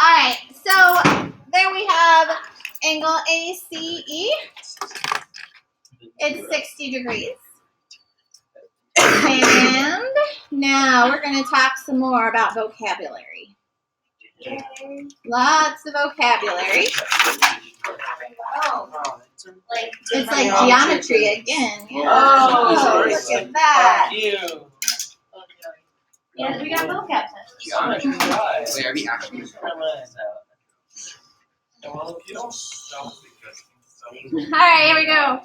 All right, so there we have angle ACE. It's 60 degrees. And now we're going to talk some more about vocabulary. Lots of vocabulary. Oh, It's like geometry again. Yeah. Oh, look at that. Yeah, we got vocab sessions. Wait, are we actually? All right, here we go.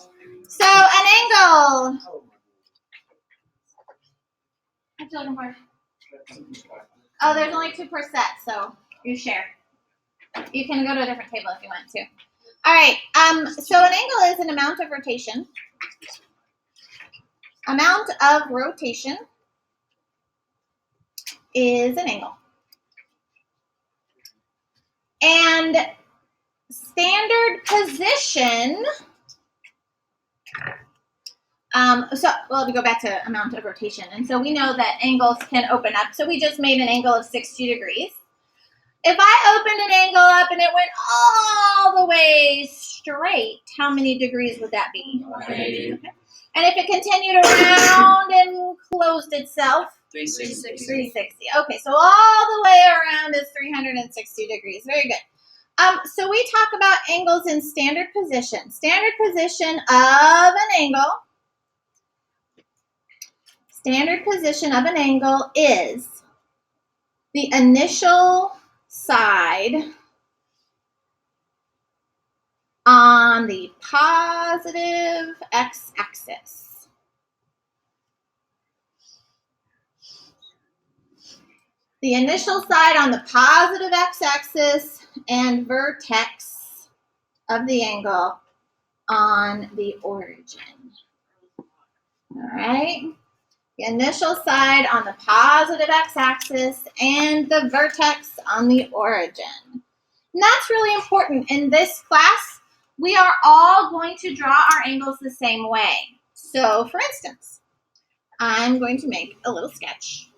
So an angle. What you looking for? Oh, there's only 2 per set, so you share. You can go to a different table if you want to. All right. So an angle is an amount of rotation. Amount of rotation is an angle. And standard position. Let me go back to amount of rotation. And so we know that angles can open up. So we just made an angle of 60 degrees. If I opened an angle up and it went all the way straight, how many degrees would that be? 180. Okay. And if it continued around and closed itself? 360. 360. Okay, so all the way around is 360 degrees. Very good. So we talk about angles in standard position. Standard position of an angle. Standard position of an angle is the initial side on the positive x-axis. The initial side on the positive x-axis and vertex of the angle on the origin. All right. The initial side on the positive x-axis and the vertex on the origin. And that's really important. In this class, we are all going to draw our angles the same way. So, for instance, I'm going to make a little sketch.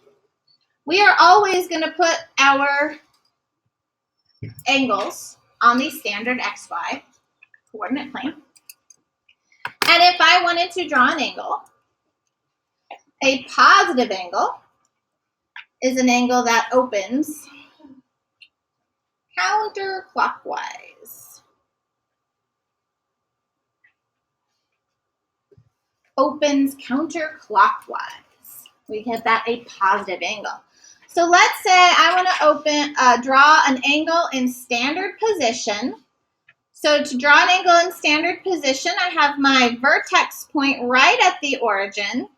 We are always going to put our angles on the standard XY coordinate plane. And if I wanted to draw an angle, a positive angle is an angle that opens counterclockwise. Opens counterclockwise. We get that a positive angle. So let's say I want to draw an angle in standard position. So to draw an angle in standard position, I have my vertex point right at the origin.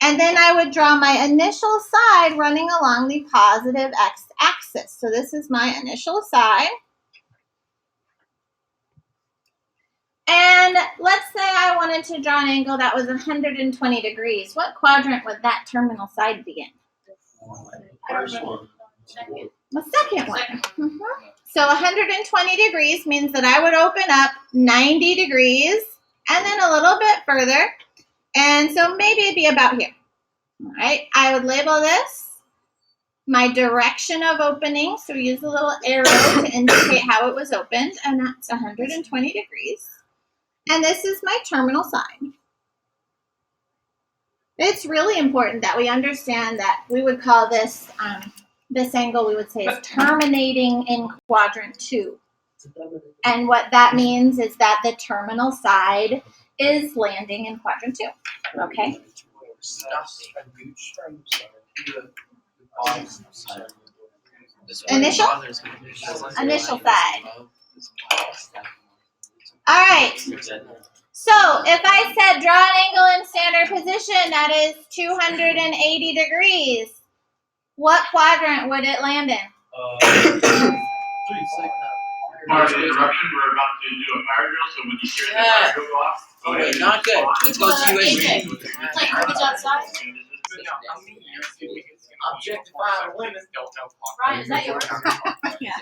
And then I would draw my initial side running along the positive x-axis. So this is my initial side. And let's say I wanted to draw an angle that was 120 degrees. What quadrant would that terminal side be in? First one. The second one. So 120 degrees means that I would open up 90 degrees and then a little bit further. And so maybe it'd be about here. All right, I would label this my direction of opening. So use a little arrow to indicate how it was opened. And that's 120 degrees. And this is my terminal side. It's really important that we understand that we would call this, this angle we would say is terminating in quadrant 2. And what that means is that the terminal side is landing in quadrant 2. Okay? Initial side. All right. So if I said draw an angle in standard position that is 280 degrees, what quadrant would it land in? Pardon the interruption, we're about to do a fire drill, so when you hear the fire drill go off, go ahead. Not good. Let's go to USB. Like garbage outside? Objectifying women. Ryan, is that yours? Yeah,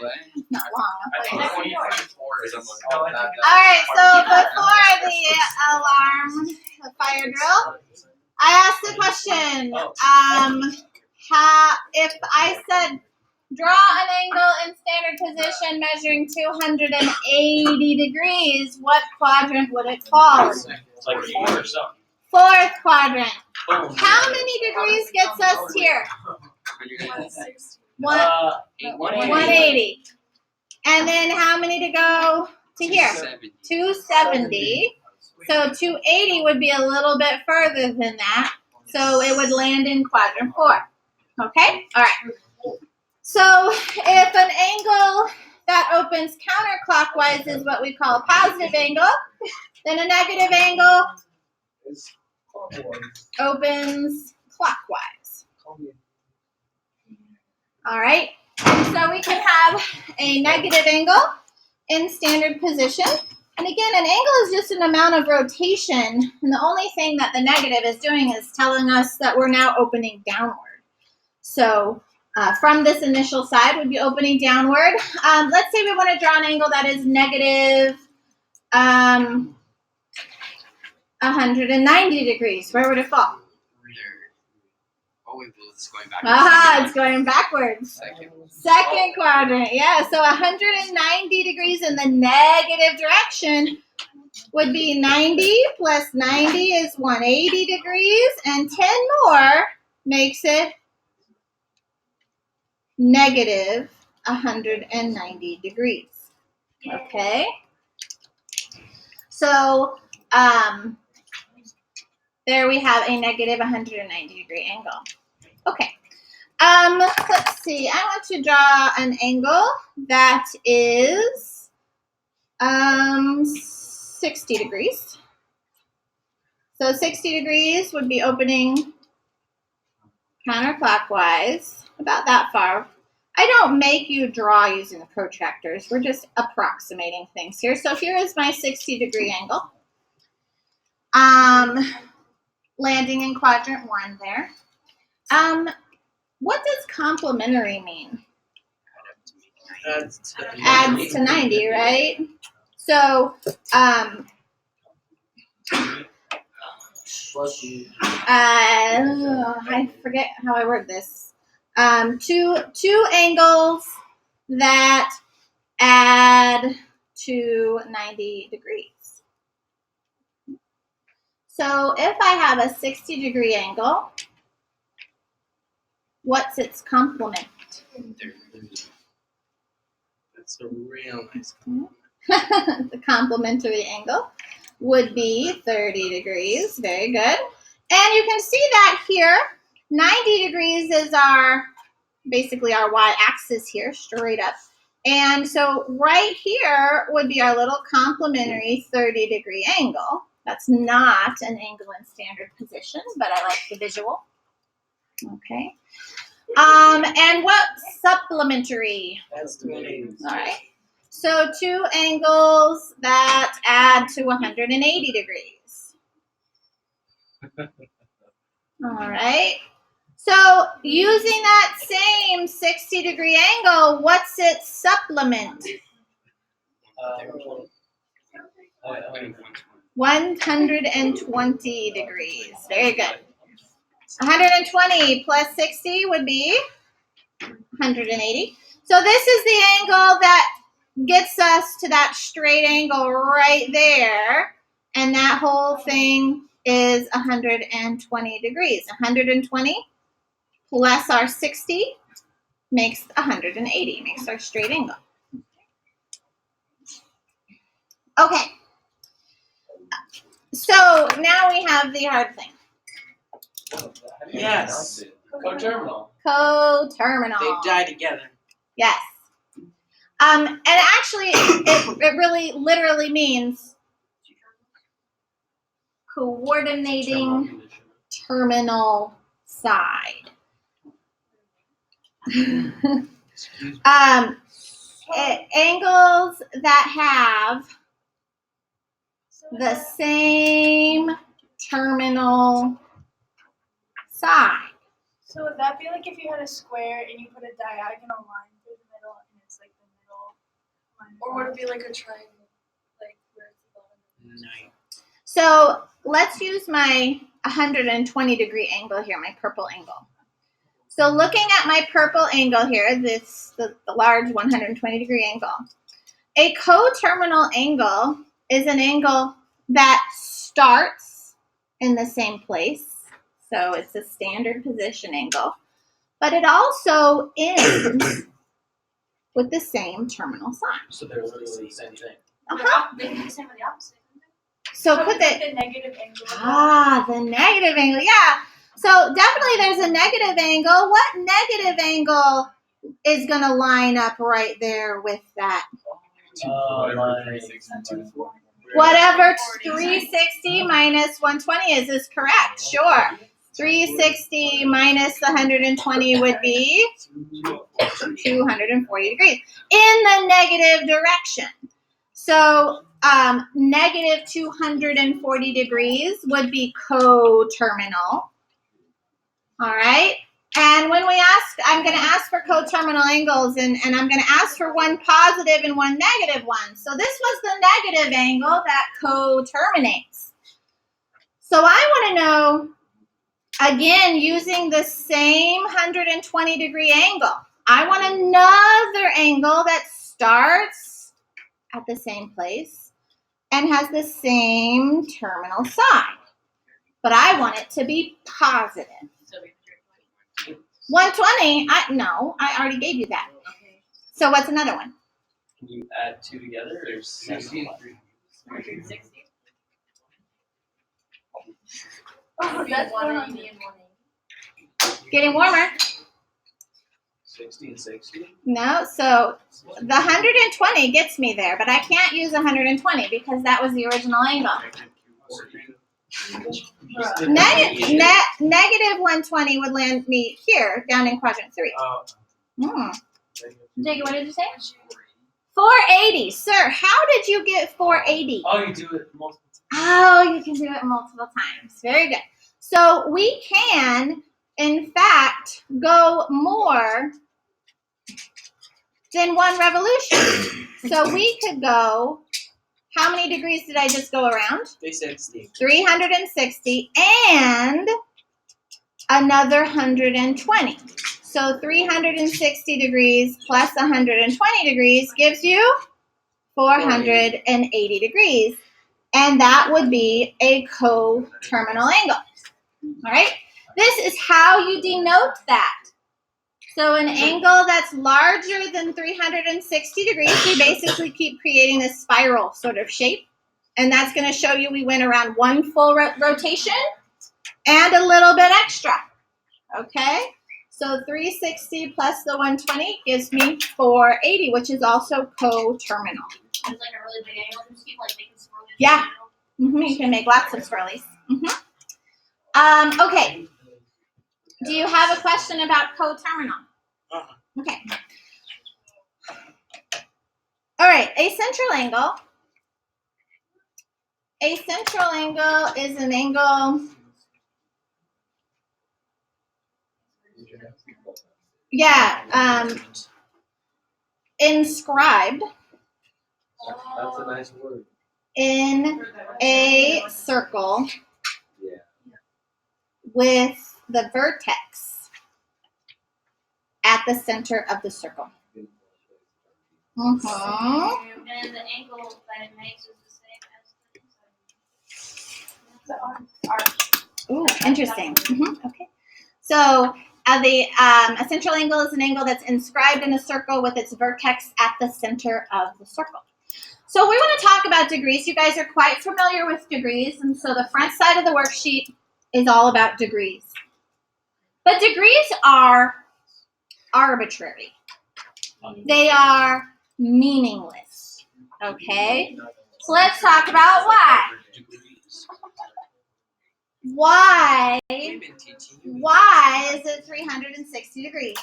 not long. Wait, that's yours. All right, so before the alarm, the fire drill, I asked the question, if I said draw an angle in standard position measuring 280 degrees, what quadrant would it fall in? It's like 4 or something. Fourth quadrant. Boom. How many degrees gets us here? 180. And then how many to go to here? 270. So 280 would be a little bit further than that. So it would land in quadrant 4. Okay? All right. So if an angle that opens counterclockwise is what we call a positive angle, then a negative angle opens clockwise. All right. So we can have a negative angle in standard position. And again, an angle is just an amount of rotation. And the only thing that the negative is doing is telling us that we're now opening downward. So from this initial side, we'd be opening downward. Let's say we want to draw an angle that is negative 190 degrees. Where would it fall? Oh, it's going back. Aha, it's going backwards. Second. Second quadrant, yeah. So 190 degrees in the negative direction would be 90 plus 90 is 180 degrees, and 10 more makes it negative 190 degrees. Okay? So there we have a negative 190 degree angle. Okay. Let's see. I want to draw an angle that is 60 degrees. So 60 degrees would be opening counterclockwise, about that far. I don't make you draw using the protractors. We're just approximating things here. So here is my 60 degree angle. Landing in quadrant 1 there. What does complementary mean? Adds to 90, right? So, I forget how I word this. Two angles that add to 90 degrees. So if I have a 60 degree angle, what's its complement? That's a real nice. The complementary angle would be 30 degrees. Very good. And you can see that here, 90 degrees is basically our y-axis here, straight up. And so right here would be our little complementary 30 degree angle. That's not an angle in standard position, but I like the visual. Okay. And what supplementary? That's the one. All right. So two angles that add to 180 degrees. All right. So using that same 60 degree angle, what's its supplement? 120 degrees. Very good. 120 plus 60 would be 180. So this is the angle that gets us to that straight angle right there. And that whole thing is 120 degrees. 120 plus our 60 makes 180, makes our straight angle. Okay. So now we have the hard thing. Yes. Coterminal. Coterminal. They die together. Yes. And actually, it really literally means coordinating terminal side. Angles that have the same terminal side. So would that be like if you had a square and you put a diagonal line through the middle and it's like the middle line? Or would it be like a triangle? Like where it's above? No. So let's use my 120 degree angle here, my purple angle. So looking at my purple angle here, the large 120-degree angle, a coterminal angle is an angle that starts in the same place. So it's a standard position angle, but it also ends with the same terminal sign. So they're literally the same thing. They can do the same with the opposite. So So put it's the like the negative angle. the negative angle. Yeah. So definitely there's a negative angle. What negative angle is going to line up right there with that? Whatever 360 minus 120 is correct. Sure. 360 minus the 120 would be 240 degrees in the negative direction. So negative 240 degrees would be coterminal. All right. And when we ask, I'm going to ask for coterminal angles, and I'm going to ask for one positive and one negative one. So this was the negative angle that coterminates. So I want to know, again, using the same 120-degree angle, I want another angle that starts at the same place and has the same terminal side. But I want it to be positive. 120, I already gave you that. So what's another one? Can you add two together or 60? 160. Oh, that's 180 and 180. Getting warmer. 60 and 60? No, so the 120 gets me there, but I can't use 120 because that was the original angle. Negative 120 would land me here, down in quadrant 3. Jacob, what did you say? 480. Sir, how did you get 480? Oh, you do it multiple times. Oh, you can do it multiple times. Very good. So we can, in fact, go more than one revolution. So we could go, how many degrees did I just go around? 360. 360 and another 120. So 360 degrees plus 120 degrees gives you 480 degrees. And that would be a coterminal angle. All right? This is how you denote that. So an angle that's larger than 360 degrees, we basically keep creating this spiral sort of shape. And that's going to show you we went around one full rotation and a little bit extra. Okay? So 360 plus the 120 gives me 480, which is also coterminal. It's like a really big angle. Just keep like making swirls. Yeah. You can make lots of swirlies. Okay. Do you have a question about coterminal? Okay. All right. A central angle. A central angle is an angle. Yeah. Inscribed That's a nice word. in a circle with the vertex at the center of the circle. And the angle that it makes is the same as the arch. Ooh, interesting. Okay. So a central angle is an angle that's inscribed in a circle with its vertex at the center of the circle. So we want to talk about degrees. You guys are quite familiar with degrees, and so the front side of the worksheet is all about degrees. But degrees are arbitrary. They are meaningless. Okay? So let's talk about why. Why is it 360 degrees?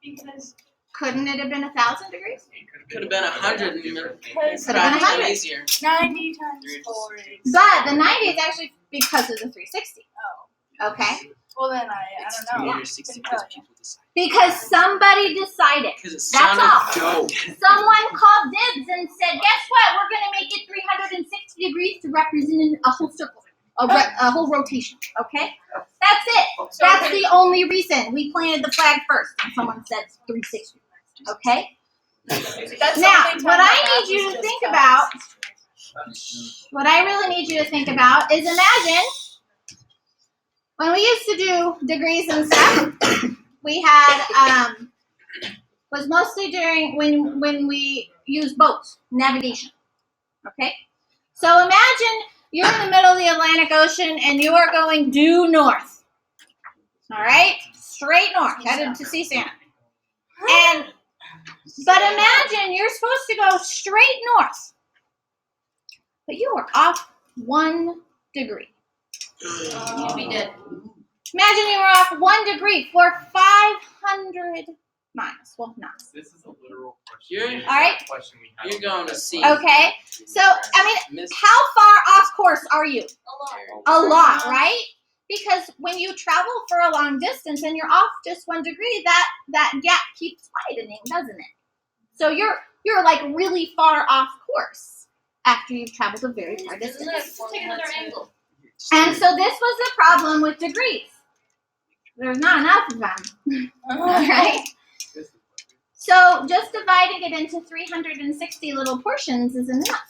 Because Couldn't it have been 1,000 degrees? Could have been 100 and Could have been 100. easier. 90 times 4 is. But the 90 is actually because of the 360. Oh. Okay? Well, then It's I don't know. 360 because people decide. Because somebody decided. Because it That's sounded all. dope. Someone called dibs and said, guess what? We're going to make it 360 degrees to represent a whole circle. a whole rotation. Okay, that's it. That's the only reason we planted the flag first. And someone said 360. Okay. That's Now, the only time what that I math need you was to just think fast. about, what I really need you to think about is imagine when we used to do degrees and stuff, we had was mostly during when we used boats, navigation. Okay? So imagine you're in the middle of the Atlantic Ocean and you are going due north. All right? Straight north, headed to see Santa. But imagine you're supposed to go straight north, but you are off 1 degree. You'd be dead. Imagine you were off 1 degree for 500 miles. Well, not. This is a literal question. You're- All right. Question we have. You're going to see. Okay. So, I mean, Miss how far off course are you? A lot. A lot, right? Because when you travel for a long distance and you're off just 1 degree, that gap keeps widening, doesn't it? So you're like really far off course after you've traveled a very far Isn't distance. that take another angle? And so this was the problem with degrees. There's not enough of them. All right. So just dividing it into 360 little portions is enough.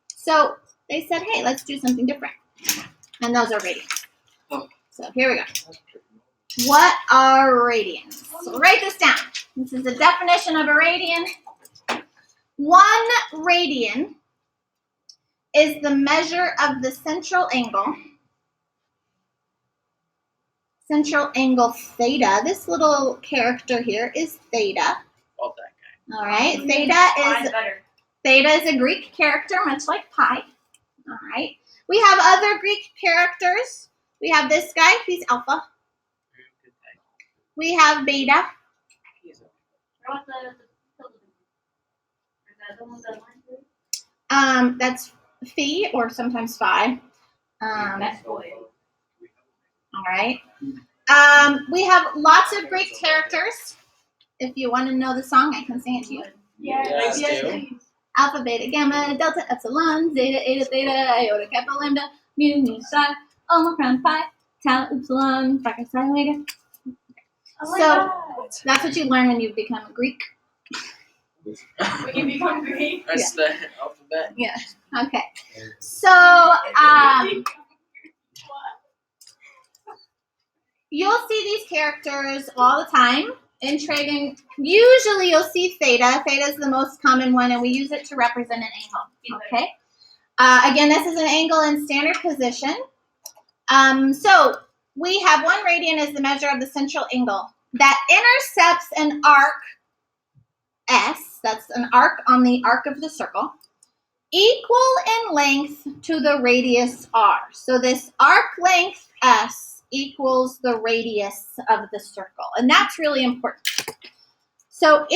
So they said, hey, let's do something different. And those are radians. So here we go. What are radians? So write this down. This is the definition of a radian. 1 radian is the measure of the central angle theta. This little character here is theta. all that guy. All right. Mine's better. Theta is a Greek character, much like pi. All right. We have other Greek characters. We have this guy. He's alpha. We have beta. What about the is that the one with that line through? That's phi or sometimes phi. That's boy. All right. We have lots of Greek characters. If you want to know the song, I can sing it to you. Yes, Yes, do. please. Alpha, beta, gamma, delta, epsilon, zeta, eta, theta, iota, kappa, lambda, mu, mu, psi, omicron, pi, tau, upsilon, fracus, psi, omega. Oh my So- God. That's what you learn when you become a Greek. When you become Greek. That's the alphabet. Okay. So, you'll see these characters all the time in trading. Usually you'll see theta. Theta is the most common one, and we use it to represent an angle. Okay. Again, this is an angle in standard position. So we have 1 radian as the measure of the central angle that intercepts an arc S. That's an arc on the arc of the circle, equal in length to the radius r. So this arc length S equals the radius of the circle. And that's really important. So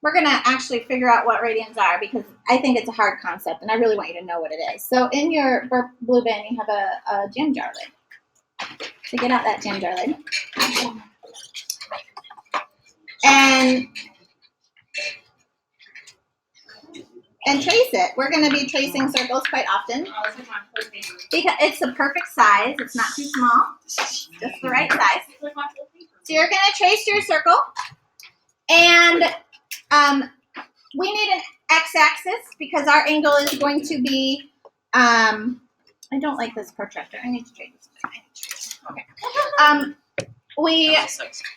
we're going to actually figure out what radians are because I think it's a hard concept and I really want you to know what it is. So in your blue bin, you have a jam jar lid. So get out that jam jar lid. And trace it. We're going to be tracing circles quite often Oh, this is my full paper. because it's the perfect size. It's not too small, just the right size. It's like my full paper. So you're going to trace your circle, and we need an x-axis because our angle is going to be. I don't like this protractor. I need to trade this. Okay. We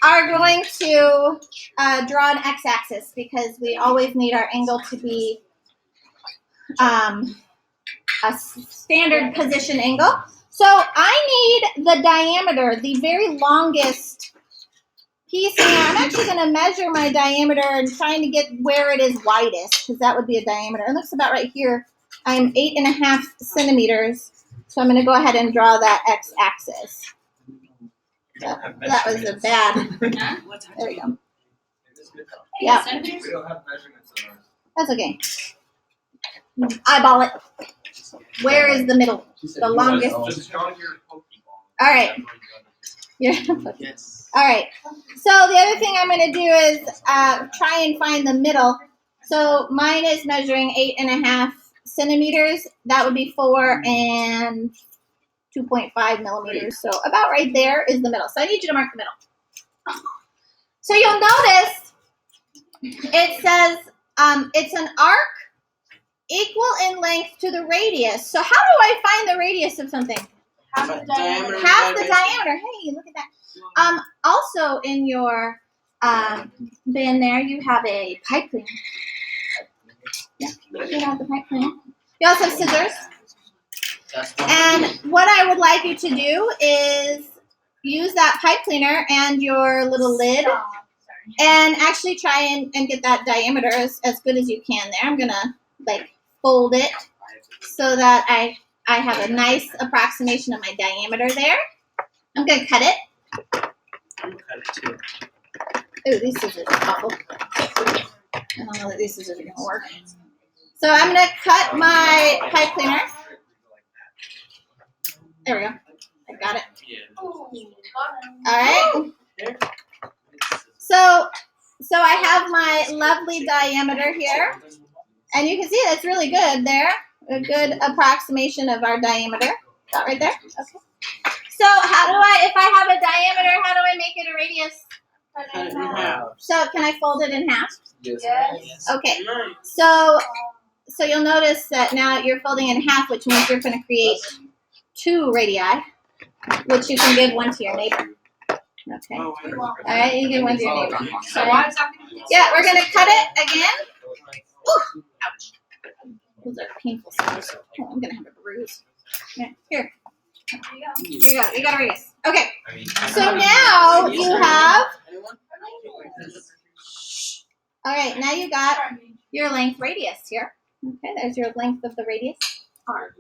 are going to draw an x-axis because we always need our angle to be a standard position angle. So I need the diameter, the very longest piece here. I'm actually going to measure my diameter and trying to get where it is widest because that would be a diameter. It looks about right here. I'm 8.5 centimeters. So I'm going to go ahead and draw that x-axis. That was a bad. Huh? There we go. Hey, Yeah. centimeters? We don't have measurements on ours. That's okay. Eyeball it. Where is the middle? The longest. Just draw your Pokeball. All right. Yeah. Yes. All right. So the other thing I'm going to do is try and find the middle. So mine is measuring 8.5 centimeters, that would be 4 and 2.5 millimeters. So about right there is the middle. So I need you to mark the middle. So you'll notice it says it's an arc equal in length to the radius. So how do I find the radius of something? Half the diameter. Half the diameter. Hey, look at that. Also in your bin there, you have a pipe cleaner. Yeah, you have the pipe cleaner. You also have scissors. And what I would like you to do is use that pipe cleaner and your little lid and actually try and get that diameter as good as you can there. I'm gonna like fold it so that I have a nice approximation of my diameter there. I'm gonna cut it. Oh, these scissors are awful. I don't know that these scissors are gonna work. So I'm gonna cut my pipe cleaner. There we go. I got it. All right. So I have my lovely diameter here, and you can see that's really good there. A good approximation of our diameter. Got right there. Okay. So how do I, if I have a diameter, how do I make it a radius? Cut it in half. So can I fold it in half? Yes. Okay. So you'll notice that now you're folding in half, which means you're going to create 2 radii, which you can give one to your neighbor. Okay. All right, you give one to your neighbor. So why is that? Yeah, we're going to cut it again. Ooh, ouch. Those are painful scissors. Oh, I'm going to have a bruise. Yeah, here. Here you go. You got a radius. Okay. So now you have. All right. Now you got your length radius here. Okay. There's your length of the radius R.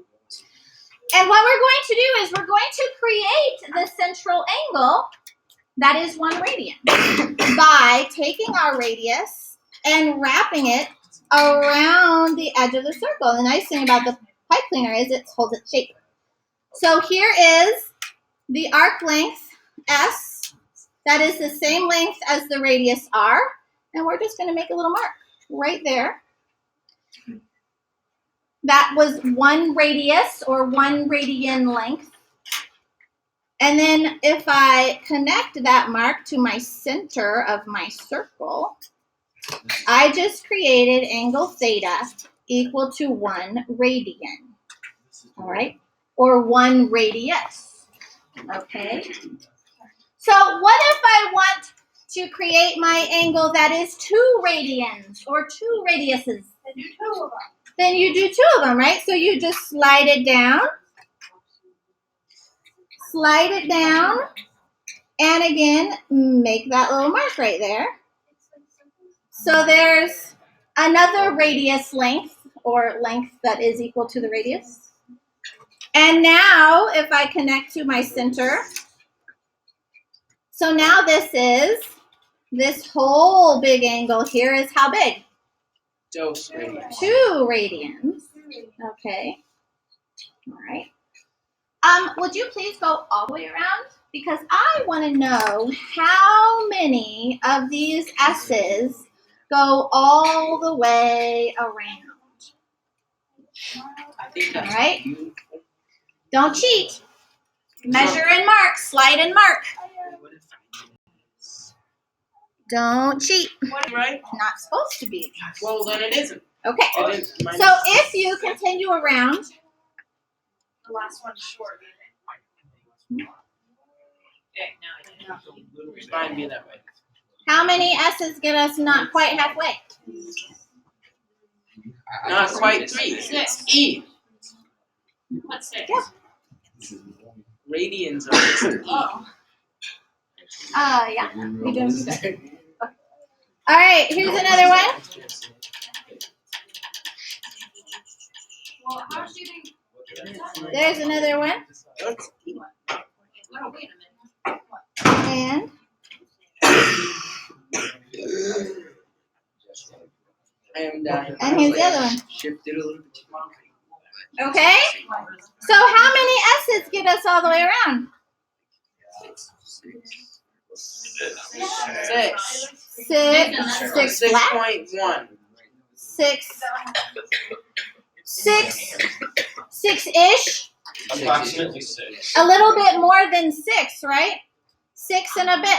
And what we're going to do is we're going to create the central angle that is 1 radian by taking our radius and wrapping it around the edge of the circle. The nice thing about the pipe cleaner is it holds its shape. So here is the arc length S. That is the same length as the radius R. And we're just going to make a little mark right there. That was 1 radius or 1 radian length. And then if I connect that mark to my center of my circle, I just created angle theta equal to 1 radian. All right? Or 1 radius. Okay? So what if I want to create my angle that is 2 radians or 2 radiuses? Then do 2 of them. Then you do 2 of them, right? So you just slide it down, and again, make that little mark right there. So there's another radius length, or length that is equal to the radius. And now, if I connect to my center, so now this whole big angle here is how big? 2 radians. 2 radians. Okay. All right. Would you please go all the way around? Because I want to know how many of these S's go all the way around. I think that's All right. beautiful. Don't cheat. Measure and mark. Slide and mark. Don't cheat. Right? Not supposed to be. Well, then it isn't. Okay. It is minus- So if you continue around, The last one's short. It's fine to be that way. how many S's get us not quite halfway? Not quite 3. 6. E. What's 6? Yeah. Radians are just E. Yeah. We do that. All right. Here's another one. Well, how do you think? There's another one. That's E. Oh, wait a minute. And I am dying. And here's the other one. Shifted a little bit. okay. So how many S's get us all the way around? 6. 6 flat. 6.1. 6 6-ish. Approximately 6. A little bit more than 6, right? 6 and a bit.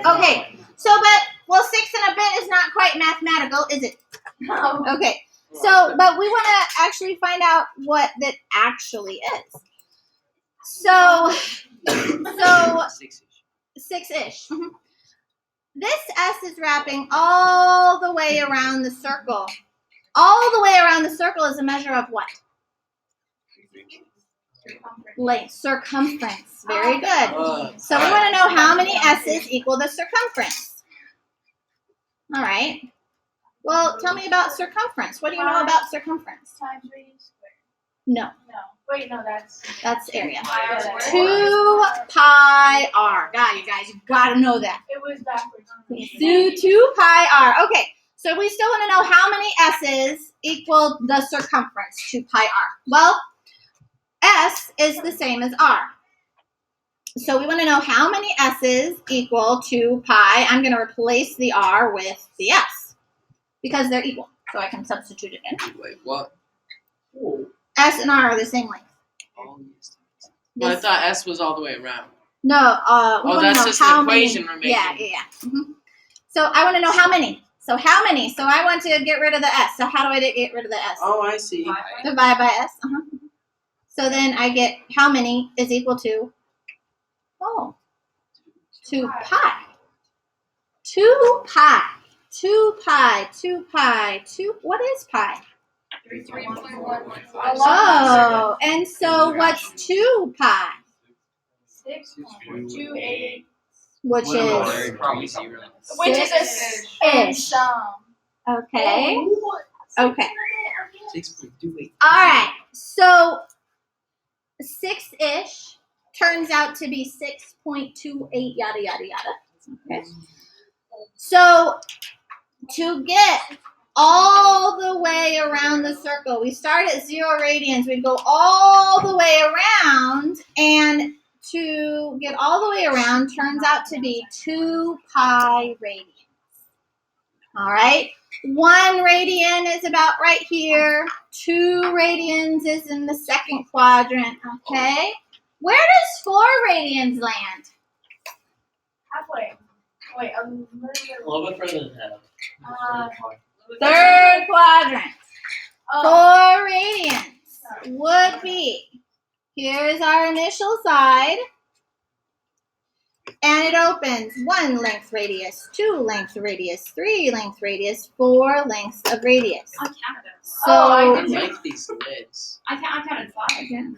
Okay, so well, 6 and a bit is not quite mathematical, is it? No. Okay, so, but we want to actually find out what that actually is. So 6-ish. Mhm. This S is wrapping all the way around the circle. All the way around the circle is a measure of what? Length, circumference. Very good. So we want to know how many S's equal the circumference. All right. Well, tell me about circumference. What do you know about circumference? Times radius squared. No, No. Wait, no, that's area. pi 2 pi r. God, you guys, you got to know that. It was backwards. 2 pi r. Okay, so we still want to know how many S's equal the circumference, 2 pi r. Well, S is the same as r. So we want to know how many S's equal 2 pi. I'm going to replace the r with the S because they're equal. So I can substitute it in. Wait, what? S and r are the same length. Well, I thought S was all the way around. No, we want to that's know just how an equation many. we're making. Yeah. Mhm. So I want to know how many. So how many? So I want to get rid of the S. So how do I get rid of the S? Oh, I see. Divide by S. So then I get how many is equal to? 2 pi. 2 pi. 2 pi. 2 pi. 2. What is pi? 3.1. Oh, and so what's 2 pi? 6.28, Which is Probably 0. which is a Ish. sum. okay. Okay. 6.28. All right. So 6-ish turns out to be 6.28 yada yada yada. Okay. So to get all the way around the circle, we start at 0 radians. We go all the way around, and to get all the way around turns out to be 2 pi radians. All right. 1 radian is about right here. 2 radians is in the second quadrant. Okay. Where does 4 radians land? Halfway. Wait, a A little bit further than half. Third quadrant. Oh, 4 radians would be, here's our initial side, and it opens 1 length radius, 2 length radius, 3 length radius, 4 lengths of radius. I counted them. So, I like these lids. I counted 5.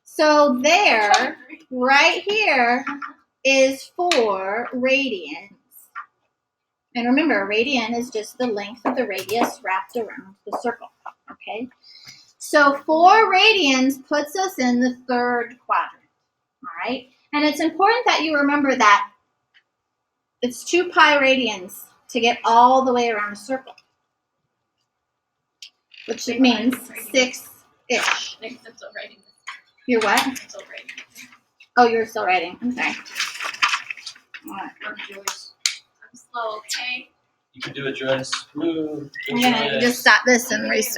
so there, right here, is 4 radians. And remember, a radian is just the length of the radius wrapped around the circle. Okay? So 4 radians puts us in the third quadrant. All right? And it's important that you remember that it's 2 pi radians to get all the way around a circle, which means 6-ish. I'm still writing. You're what? I'm still writing. Oh, you're still writing. I'm sorry. All right. I'm slow, okay? You can do it, Joyce. Woo. I'm going to just stop this and restart.